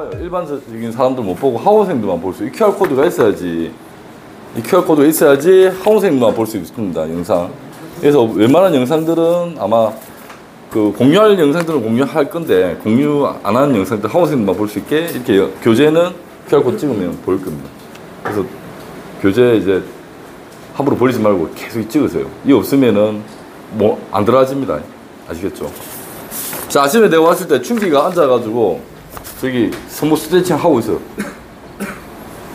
봐요. 일반적인 사람들 못 보고 학원생들만 볼 수 있어요. 이 QR코드가 있어야지. 이 QR코드가 있어야지 학원생들만 볼 수 있습니다. 영상. 그래서 웬만한 영상들은 아마 그 공유할 영상들은 공유할 건데 공유 안 하는 영상들 학원생들만 볼 수 있게 이렇게 교재는 QR코드 찍으면 보일 겁니다. 그래서 교재 이제 함부로 버리지 말고 계속 찍으세요. 이 없으면은 뭐 안 들어가집니다. 아시겠죠? 자, 아침에 내가 왔을 때 춘기가 앉아가지고 저기 손목 스트레칭 하고 있어요.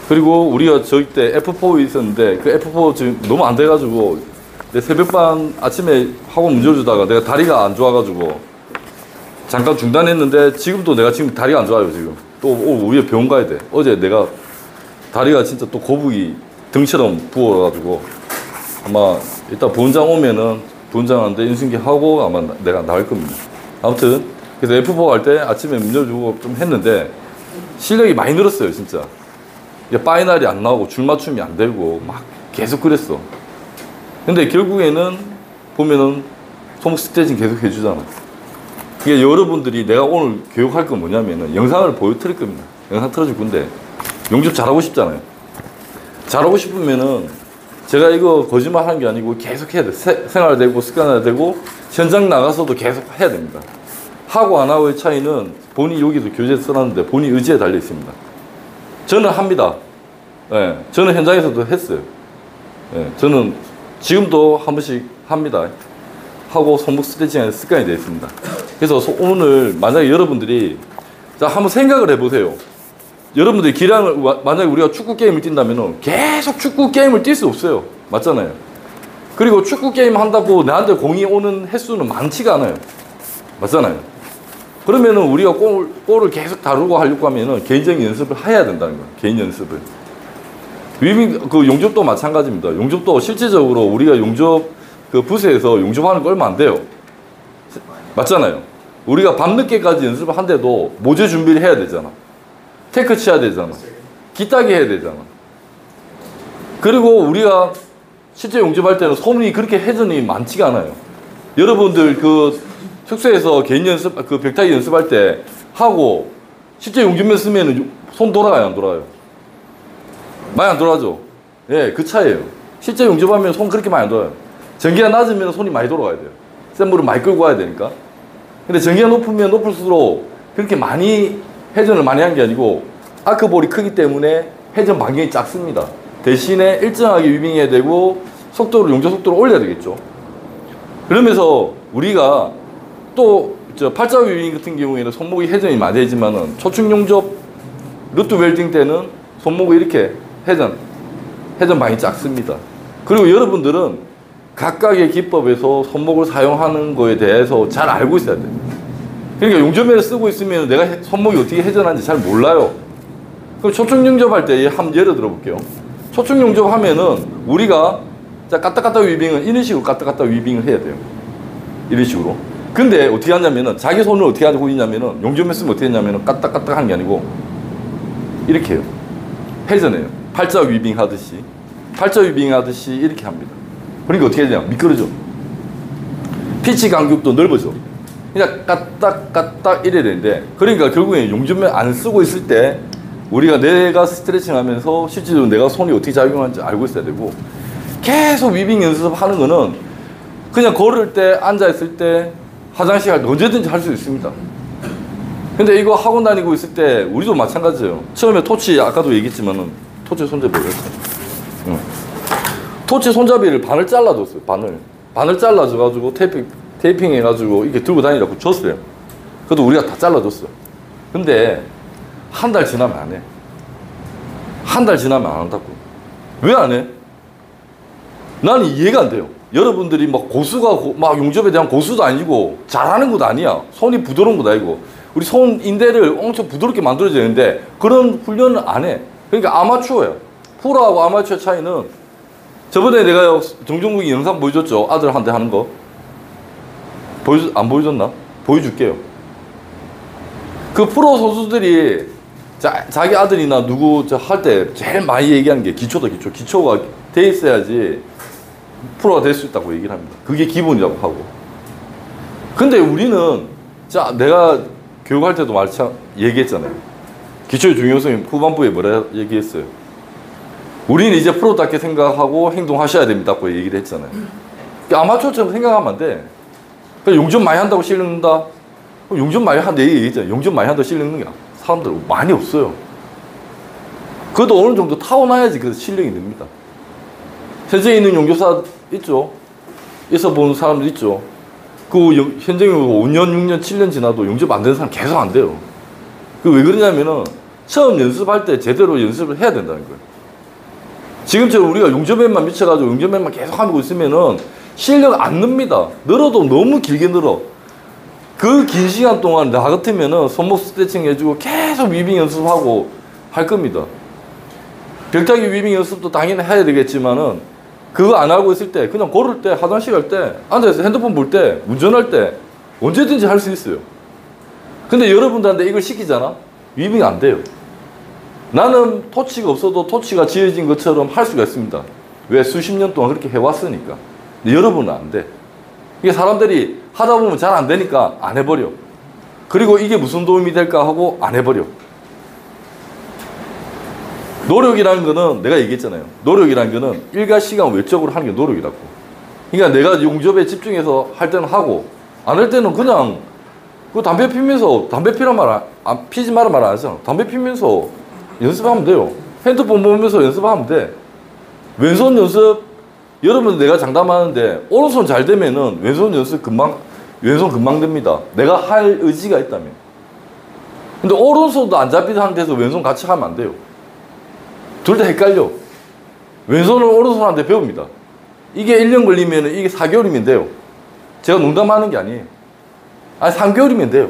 그리고 우리가 저기 때 F4 있었는데 그 F4 지금 너무 안 돼가지고 내 새벽반 아침에 학원 문제 주다가 내가 다리가 안 좋아가지고 잠깐 중단했는데 지금도 내가 지금 다리가 안 좋아요. 지금 또 우리 병원 가야 돼. 어제 내가 다리가 진짜 또 거북이 등처럼 부어가지고 아마 이따 부원장 오면은 부원장한테 인수인계 하고 아마 내가 나갈 겁니다. 아무튼 그래서 F4 갈 때 아침에 문제 주고 좀 했는데 실력이 많이 늘었어요. 진짜 파이널이 안 나오고 줄 맞춤이 안 되고 막 계속 그랬어. 근데 결국에는 보면은 손목 스트레칭 계속 해주잖아. 이게 여러분들이 내가 오늘 교육할 건 뭐냐면은 영상을 보여드릴 겁니다. 영상 틀어줄 건데 용접 잘하고 싶잖아요. 잘하고 싶으면은 제가 이거 거짓말 하는 게 아니고 계속 해야 돼. 생활되고 습관화되고 현장 나가서도 계속 해야 됩니다. 하고 안 하고의 차이는 본인이 여기도 교재 써놨는데 본인 의지에 달려 있습니다. 저는 합니다. 예, 저는 현장에서도 했어요. 예, 저는 지금도 한 번씩 합니다. 하고 손목 스트레칭에 습관이 되어 있습니다. 그래서 오늘 만약에 여러분들이 자 한번 생각을 해보세요. 여러분들이 기량을 만약에 우리가 축구 게임을 뛴다면은 계속 축구 게임을 뛸 수 없어요. 맞잖아요. 그리고 축구 게임 한다고 나한테 공이 오는 횟수는 많지가 않아요. 맞잖아요. 그러면은 우리가 골을 계속 다루고 하려고 하면은 개인적인 연습을 해야 된다는 거예요. 개인 연습을. 그 용접도 마찬가지입니다. 용접도 실질적으로 우리가 용접 그 부스에서 용접하는 거 얼마 안 돼요. 맞잖아요. 우리가 밤늦게까지 연습을 한데도 모제 준비를 해야 되잖아. 테크 쳐야 되잖아. 기타기 해야 되잖아. 그리고 우리가 실제 용접할 때는 손이 그렇게 회전이 많지가 않아요. 여러분들 그 숙소에서 개인 연습, 그 벽타기 연습할 때 하고 실제 용접면 쓰면 손 돌아가요, 안 돌아가요? 많이 안 돌아가죠? 예, 그 차이에요. 실제 용접하면 손 그렇게 많이 안 돌아가요. 전기가 낮으면 손이 많이 돌아가야 돼요. 센 물을 많이 끌고 가야 되니까. 근데 전기가 높으면 높을수록 그렇게 많이 회전을 많이 한 게 아니고 아크볼이 크기 때문에 회전 반경이 작습니다. 대신에 일정하게 위빙해야 되고 속도를 용접 속도를 올려야 되겠죠. 그러면서 우리가 또 저 팔자 위빙 같은 경우에는 손목이 회전이 많이 되지만은 초축 용접 루트 웰딩 때는 손목이 이렇게 회전 많이 작습니다. 그리고 여러분들은 각각의 기법에서 손목을 사용하는 거에 대해서 잘 알고 있어야 돼요. 그러니까 용접면을 쓰고 있으면 내가 손목이 어떻게 회전하는지 잘 몰라요. 그럼 초축 용접할 때 한번 예를 들어 볼게요. 초축 용접하면은 우리가 자 까딱까딱 위빙은 이런 식으로 까딱까딱 위빙을 해야 돼요. 이런 식으로. 근데 어떻게 하냐면은 자기 손을 어떻게 하고 있냐면은 용접면 쓰면 어떻게 했냐면은 까딱까딱 하는 게 아니고 이렇게 해요. 회전해요. 팔자 위빙 하듯이. 팔자 위빙 하듯이 이렇게 합니다. 그러니까 어떻게 해야 되냐? 미끄러져. 피치 간격도 넓어져. 그냥 까딱까딱 이래야 되는데 그러니까 결국에 용접면 안 쓰고 있을 때 우리가 내가 스트레칭 하면서 실제로 내가 손이 어떻게 작용하는지 알고 있어야 되고 계속 위빙 연습하는 거는 그냥 걸을 때 앉아있을 때 화장실 갈 때 언제든지 할 수 있습니다. 근데 이거 학원 다니고 있을 때 우리도 마찬가지예요. 처음에 토치 아까도 얘기했지만은 토치 손잡이를 했어요. 토치 손잡이를 반을 잘라줬어요. 반을 잘라줘가지고 테이핑 해가지고 이렇게 들고 다니라고 줬어요. 그래도 우리가 다 잘라줬어요. 근데 한 달 지나면 안 해. 한 달 지나면 안 한다고. 왜 안 해? 나는 이해가 안 돼요. 여러분들이 막 막 용접에 대한 고수도 아니고 잘하는 것도 아니야. 손이 부드러운 것도 아니고 우리 손 인대를 엄청 부드럽게 만들어야 되는데 그런 훈련을 안 해. 그러니까 아마추어야. 프로하고 아마추어 차이는 저번에 내가 정종국이 영상 보여줬죠. 아들한테 하는 거. 안 보여줬나? 보여줄게요. 그 프로 선수들이 자기 아들이나 누구 할 때 제일 많이 얘기하는 게 기초다, 기초. 기초가 돼 있어야지 프로가 될 수 있다고 얘기를 합니다. 그게 기본이라고 하고. 근데 우리는 내가 교육할 때도 얘기했잖아요. 기초의 중요성이 후반부에 뭐라 얘기했어요? 우리는 이제 프로답게 생각하고 행동하셔야 됩니다고 얘기를 했잖아요. 아마추어처럼 생각하면 안 돼. 용접 많이 한다고 실력 는다? 용접 많이 한다 얘기했잖아요. 용접 많이 한다고 실력 는게 사람들 많이 없어요. 그래도 어느 정도 타고나야지 그 실력이 납니다. 현장에 있는 용접사 있죠? 있어 보는 사람들 있죠? 그 현장에 5년, 6년, 7년 지나도 용접 안 되는 사람 계속 안 돼요. 그 왜 그러냐면은 처음 연습할 때 제대로 연습을 해야 된다는 거예요. 지금처럼 우리가 용접맨만 미쳐가지고 용접맨만 계속 하고 있으면은 실력 안 늡니다. 늘어도 너무 길게 늘어. 그 긴 시간 동안 나 같으면은 손목 스트레칭 해주고 계속 위빙 연습하고 할 겁니다. 벽타기 위빙 연습도 당연히 해야 되겠지만은 그거 안 하고 있을 때 그냥 걸을 때 화장실 갈 때 앉아서 핸드폰 볼 때 운전할 때 언제든지 할 수 있어요. 근데 여러분들한테 이걸 시키잖아? 위빙 안 돼요. 나는 토치가 없어도 토치가 지어진 것처럼 할 수가 있습니다. 왜? 수십 년 동안 그렇게 해왔으니까. 근데 여러분은 안 돼. 이게 사람들이 하다 보면 잘 안 되니까 안 해버려. 그리고 이게 무슨 도움이 될까 하고 안 해버려. 노력이라는 거는 내가 얘기했잖아요. 노력이라는 거는 일과 시간 외적으로 하는 게 노력이라고. 그러니까 내가 용접에 집중해서 할 때는 하고 안 할 때는 그냥 그 담배 피면서 담배 피란 말 안 피지 마라 말 안 하잖아. 담배 피면서 연습하면 돼요. 핸드폰 보면서 연습하면 돼. 왼손 연습 여러분 내가 장담하는데 오른손 잘 되면은 왼손 연습 왼손 금방 됩니다. 내가 할 의지가 있다면. 근데 오른손도 안 잡힌 상태에서 왼손 같이 하면 안 돼요. 둘 다 헷갈려. 왼손을 오른손한테 배웁니다. 이게 1년 걸리면 이게 4개월이면 돼요. 제가 농담하는 게 아니에요. 아니 3개월이면 돼요.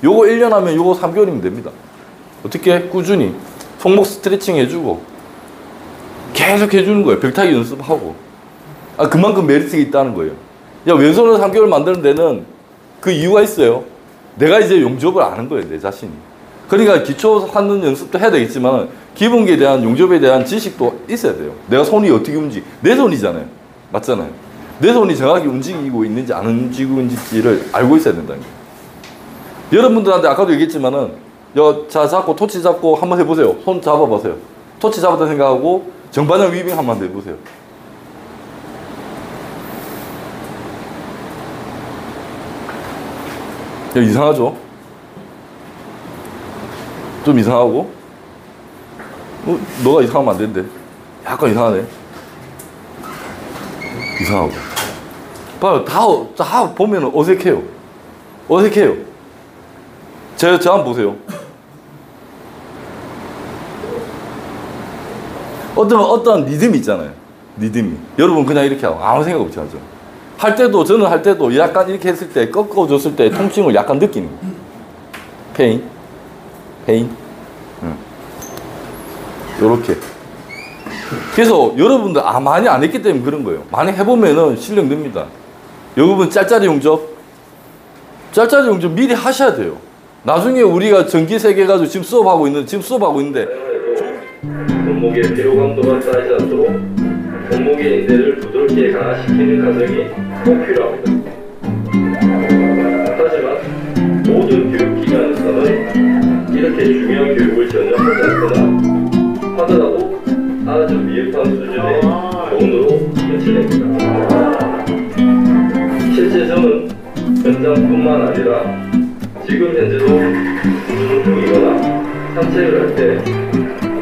요거 1년 하면 요거 3개월이면 됩니다. 어떻게? 꾸준히 손목 스트레칭 해주고 계속 해주는 거예요. 벽타기 연습하고. 그만큼 메리트가 있다는 거예요. 야, 왼손으로 3개월 만드는 데는 그 이유가 있어요. 내가 이제 용접을 아는 거예요. 내 자신이. 그러니까 기초 하는 연습도 해야 되겠지만 기본기에 대한 용접에 대한 지식도 있어야 돼요. 내가 손이 어떻게 내 손이잖아요. 맞잖아요. 내 손이 정확히 움직이고 있는지 안 움직이고 있는지를 알고 있어야 된다는 거예요. 여러분들한테 아까도 얘기했지만은 자 잡고 토치 잡고 한번 해보세요. 손 잡아보세요. 토치 잡았다 생각하고 정반영 위빙 한번 해보세요. 이상하죠? 좀 이상하고 너가 이상하면 안 되는데 약간 이상하네. 이상하고 봐요. 다 보면 어색해요. 저 한번 보세요. 어떤 리듬이 있잖아요. 리듬이 여러분 그냥 이렇게 하고 아무 생각 없이 하죠. 저는 할 때도 약간 이렇게 했을 때 꺾어줬을 때 통증을 약간 느끼는 거예요. 페인 요렇게. 그래서 여러분들 많이 안 했기 때문에 그런 거예요. 많이 해보면은 실력 늡니다. 여러분 짤짤이 용접 미리 하셔야 돼요. 나중에 우리가 전기세계 가지고 지금 수업하고 있는데 손목의 피로감도가 쌓이지 않도록 손목의 인대를 부드럽게 강화시키는 과정이 꼭 필요합니다. 하지만 모든 교육기관에서는 이렇게 중요한 교육을 전혀 하지 않거나 하더라도 아주 미흡한 수준의 교훈으로 끝이 됩니다. 실제 저는 현장뿐만 아니라 지금 현재도 운동 중이거나 산책을 할 때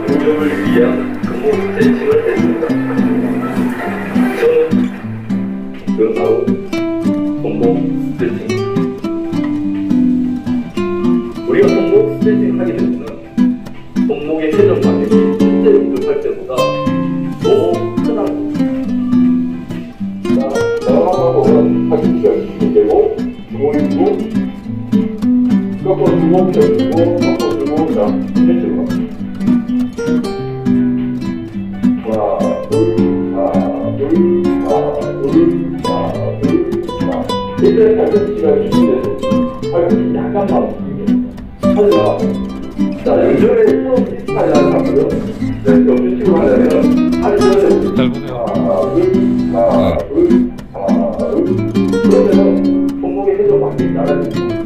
용접을 위한 손목 스트레칭을 했습니다. 저는 그건 바로 손목 스트레칭. 우리가 손목 스트레칭 하게 되면 손목의 회전방향이 실제 용접할 때보다 더 크다는 거예요. 내가 하기 시작되고 주먹이고 꺾어주고 펴주고 꺾어주고 자 펼치고 예전에 발전기가 준비돼서 발전기 약간만 움직여요. 하지만 자 연결에 처음 비슷하지 않고요. 정규식으로 하려면 발전을 잘 보세요. 그러면 손목의 회전 방향이 나가야 됩니다.